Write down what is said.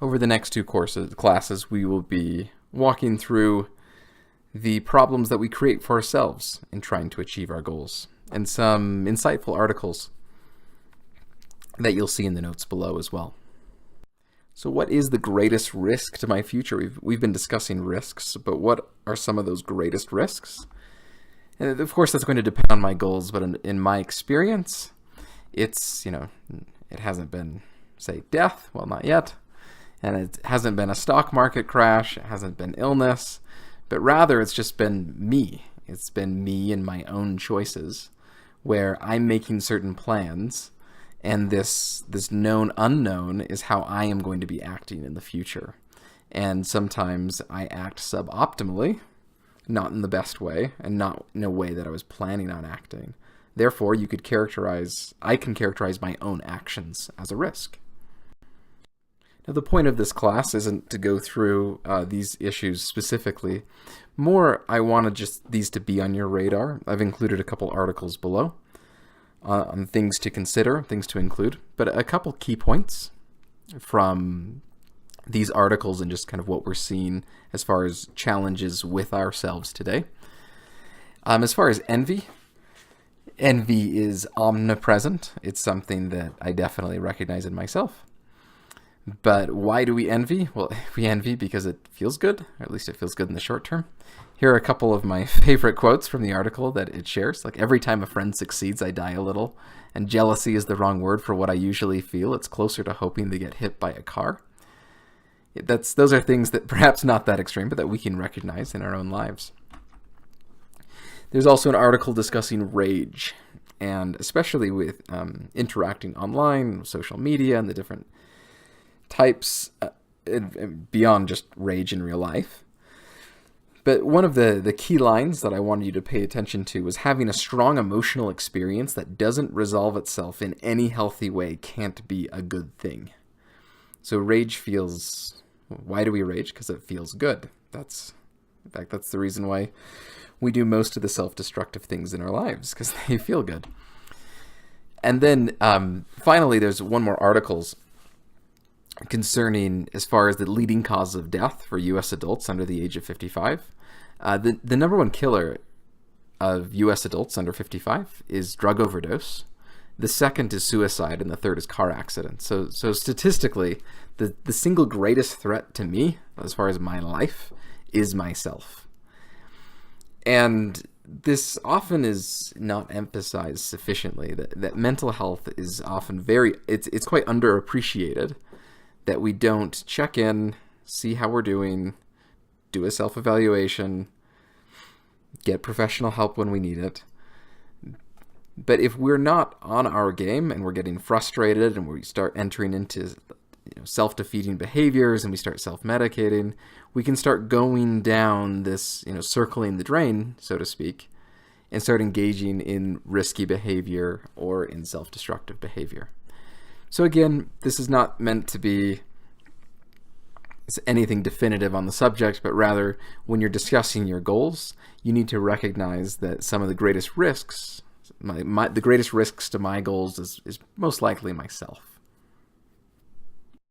Over the next two classes, we will be walking through the problems that we create for ourselves in trying to achieve our goals, and some insightful articles that you'll see in the notes below as well. So what is the greatest risk to my future? We've been discussing risks, but what are some of those greatest risks? And of course, that's going to depend on my goals, but in my experience, it's, it hasn't been, say, death. Well, not yet. And it hasn't been a stock market crash. It hasn't been illness. But rather, it's just been me. It's been me and my own choices, where I'm making certain plans, and this known unknown is how I am going to be acting in the future. And sometimes I act suboptimally, not in the best way, and not in a way that I was planning on acting. Therefore, I can characterize my own actions as a risk. Now, the point of this class isn't to go through these issues specifically. More, I wanted just these to be on your radar. I've included a couple articles below on things to consider, things to include, but a couple key points from these articles and just kind of what we're seeing as far as challenges with ourselves today. As far as envy is omnipresent. It's something that I definitely recognize in myself. But why do we envy? Well, we envy because it feels good, or at least it feels good in the short term. Here are a couple of my favorite quotes from the article that it shares. Like, every time a friend succeeds, I die a little. And jealousy is the wrong word for what I usually feel. It's closer to hoping they get hit by a car. Those are things that perhaps not that extreme, but that we can recognize in our own lives. There's also an article discussing rage, and especially with interacting online, social media, and the different types beyond just rage in real life. But one of the key lines that I wanted you to pay attention to was having a strong emotional experience that doesn't resolve itself in any healthy way can't be a good thing. So why do we rage? Because it feels good. That's the reason why we do most of the self-destructive things in our lives, because they feel good. And then finally, there's one more articles concerning as far as the leading cause of death for U.S. adults under the age of 55. The number one killer of U.S. adults under 55 is drug overdose. The second is suicide, and the third is car accident. So statistically, the single greatest threat to me, as far as my life, is myself. And this often is not emphasized sufficiently, that mental health is often it's quite underappreciated, that we don't check in, see how we're doing, do a self-evaluation, get professional help when we need it. But if we're not on our game and we're getting frustrated and we start entering into self-defeating behaviors and we start self-medicating, we can start going down this, circling the drain, so to speak, and start engaging in risky behavior or in self-destructive behavior. So again, this is not meant to be anything definitive on the subject, but rather when you're discussing your goals, you need to recognize that some of the greatest risks, the greatest risks to my goals is most likely myself.